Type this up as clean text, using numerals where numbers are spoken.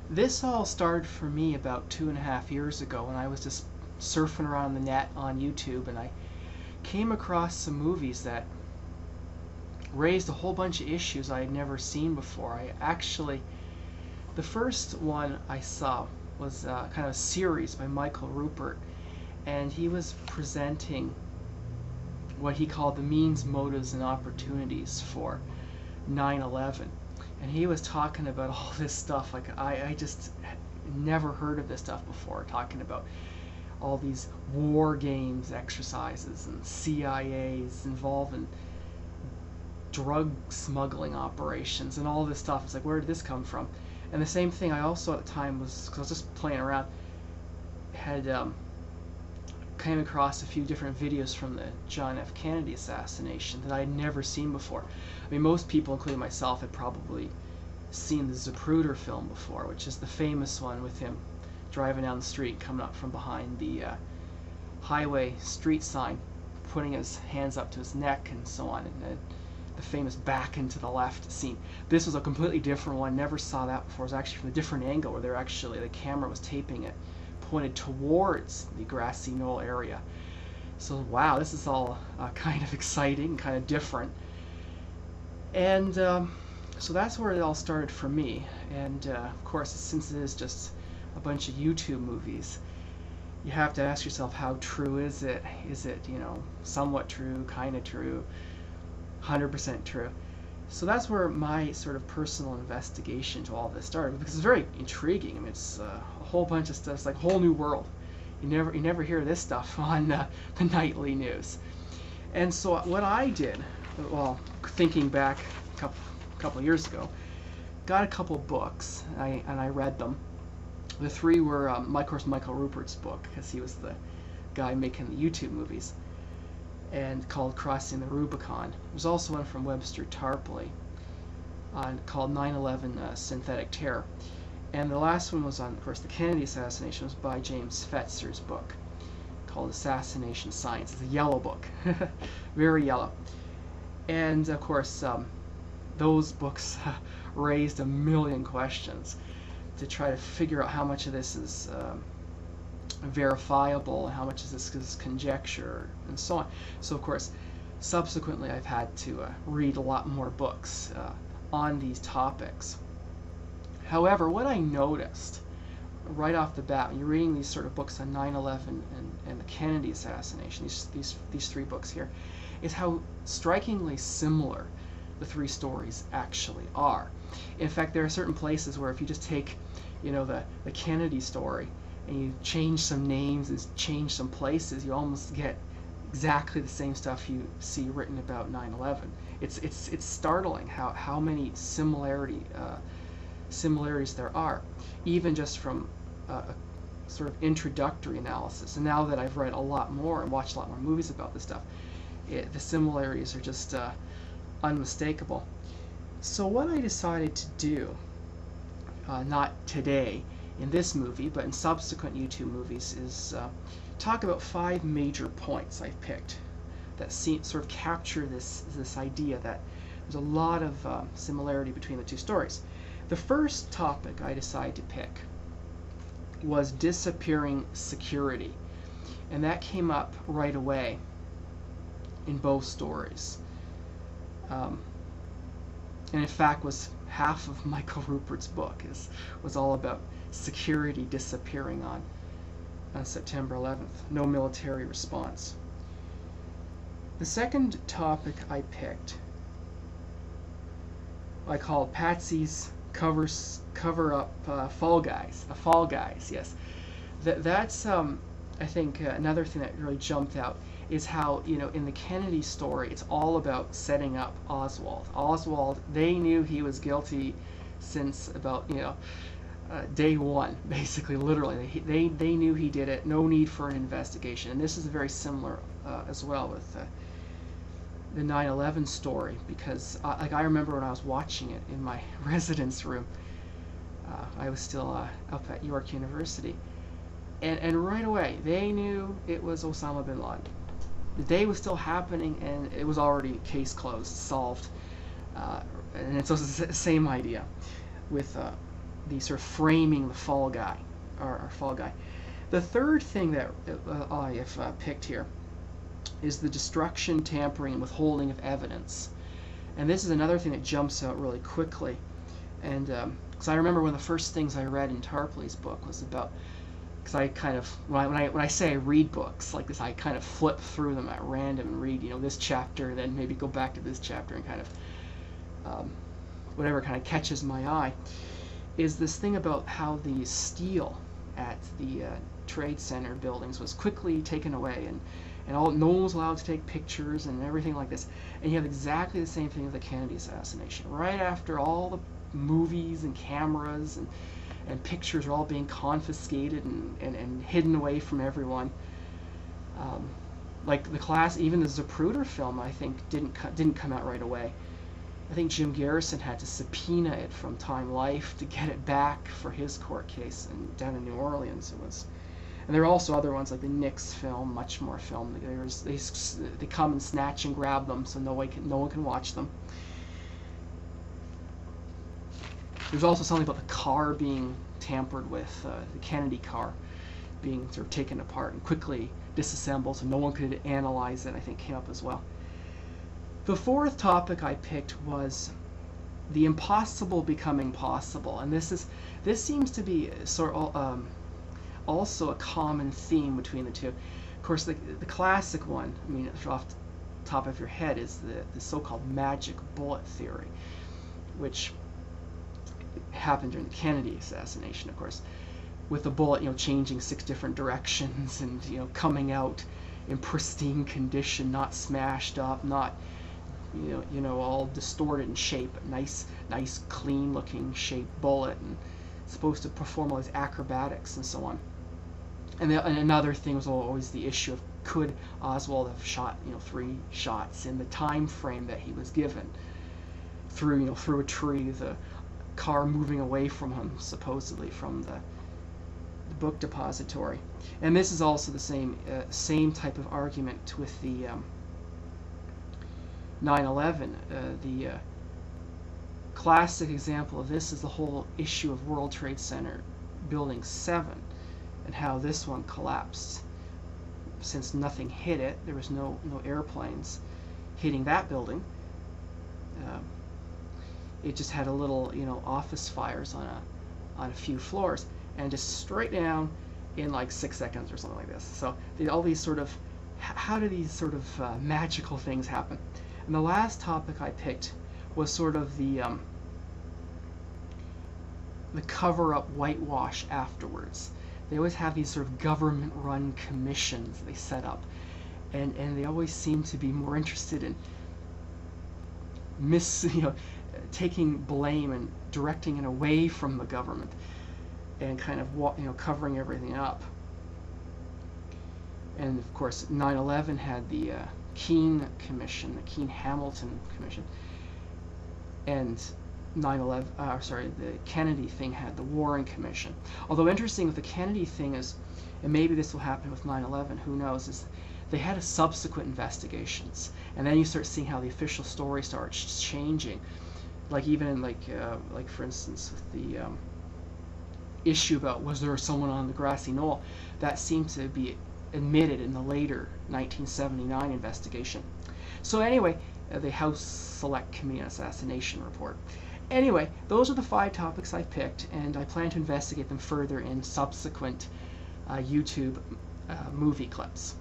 This all started for me about 2.5 years ago when I was just surfing around the net on YouTube, and I came across some movies that raised a whole bunch of issues I had never seen before. The first one I saw was kind of a series by Michael Rupert, and he was presenting what he called the means, motives, and opportunities for 9/11. And he was talking about all this stuff. Like, I just never heard of this stuff before, talking about all these war games exercises and CIAs involved in drug smuggling operations and all this stuff. It's like, where did this come from? And the same thing I also at the time was, because I was just playing around, had came across a few different videos from the John F. Kennedy assassination that I had never seen before. I mean, most people, including myself, had probably seen the Zapruder film before, which is the famous one with him driving down the street, coming up from behind the highway street sign, putting his hands up to his neck and so on, and the famous back and to the left scene. This was a completely different one. Never saw that before. It was actually from a different angle, where the camera was taping it pointed towards the grassy knoll area. So wow, this is all kind of exciting, kind of different. And so that's where it all started for me. And of course, since it is just a bunch of YouTube movies, you have to ask yourself, how true is it? Is it, somewhat true, kind of true, 100% true? So that's where my sort of personal investigation to all this started, because it's very intriguing. I mean, it's a whole bunch of stuff. It's like a whole new world. You never hear this stuff on the nightly news. And so what I did, well, thinking back a couple years ago, got a couple books and I read them. The three were, of course, Michael Rupert's book, because he was the guy making the YouTube movies, and called Crossing the Rubicon. There's also one from Webster Tarpley called 9/11 Synthetic Terror. And the last one was on, of course, the Kennedy assassination. It was by James Fetzer's book called Assassination Science. It's a yellow book, very yellow. And of course, those books raised a million questions to try to figure out how much of this is verifiable and how much of this is conjecture and so on. So of course, subsequently I've had to read a lot more books on these topics. However, what I noticed right off the bat when you're reading these sort of books on 9/11 and the Kennedy assassination, these three books here, is how strikingly similar the three stories actually are. In fact, there are certain places where if you just take, the Kennedy story and you change some names and change some places, you almost get exactly the same stuff you see written about 9/11. It's startling how many similarities there are, even just from a sort of introductory analysis. And now that I've read a lot more and watched a lot more movies about this stuff, the similarities are just unmistakable. So what I decided to do, not today in this movie, but in subsequent YouTube movies, is talk about 5 major points I've picked that sort of capture this idea that there's a lot of similarity between the two stories. The first topic I decided to pick was disappearing security, and that came up right away in both stories. And in fact was half of Michael Rupert's book was all about security disappearing on September 11th. No military response. The second topic I picked, I called Patsies cover up Fall Guys. Fall Guys, yes. That's I think another thing that really jumped out is how, in the Kennedy story, it's all about setting up Oswald. Oswald, they knew he was guilty since about, day one, basically, literally. They knew he did it. No need for an investigation. And this is very similar as well with the 9/11 story, because I remember when I was watching it in my residence room. I was still up at York University. And right away, they knew it was Osama bin Laden. The day was still happening, and it was already case closed, solved. And it's also the same idea with the sort of framing the fall guy, or fall guy. The third thing that I have picked here is the destruction, tampering, and withholding of evidence. And this is another thing that jumps out really quickly. And because I remember one of the first things I read in Tarpley's book was about, because I kind of, when I say I read books like this, I kind of flip through them at random and read, this chapter, and then maybe go back to this chapter and kind of whatever kind of catches my eye, is this thing about how the steel at the Trade Center buildings was quickly taken away, and no one was allowed to take pictures and everything like this. And you have exactly the same thing with the Kennedy assassination. Right after all the movies and cameras and pictures are all being confiscated and hidden away from everyone. Like even the Zapruder film, I think didn't come out right away. I think Jim Garrison had to subpoena it from Time Life to get it back for his court case down in New Orleans. It was, and there are also other ones like the Nix film, much more film. They come and snatch and grab them, so no one can watch them. There's also something about the car being tampered with, the Kennedy car being sort of taken apart and quickly disassembled, so no one could analyze it. I think came up as well. The fourth topic I picked was the impossible becoming possible, and this seems to be sort of also a common theme between the two. Of course, the classic one, I mean, off the top of your head, is the so-called magic bullet theory, which happened during the Kennedy assassination, of course, with the bullet, changing 6 different directions and coming out in pristine condition, not smashed up, not all distorted in shape, but nice, clean-looking shaped bullet, and supposed to perform all these acrobatics and so on. And another thing was always the issue of, could Oswald have shot 3 shots in the time frame that he was given through a tree, the car moving away from him, supposedly from the book depository. And this is also the same type of argument with the 9/11. The classic example of this is the whole issue of World Trade Center Building 7 and how this one collapsed. Since nothing hit it, there was no airplanes hitting that building. It just had a little, office fires on a few floors, and just straight down in like 6 seconds or something like this. So all these sort of, how do these sort of magical things happen? And the last topic I picked was sort of the cover-up whitewash afterwards. They always have these sort of government-run commissions they set up, and they always seem to be more interested in taking blame and directing it away from the government, and kind of covering everything up. And of course, 9/11 had the Keene Commission, the Keene-Hamilton Commission, and the Kennedy thing had the Warren Commission. Although interesting with the Kennedy thing is, and maybe this will happen with 9/11, who knows, is they had a subsequent investigations, and then you start seeing how the official story starts changing. Like even in like for instance with the issue about was there someone on the grassy knoll, that seemed to be admitted in the later 1979 investigation. So anyway, the House Select Committee on Assassination report. Anyway, those are the 5 topics I picked, and I plan to investigate them further in subsequent YouTube movie clips.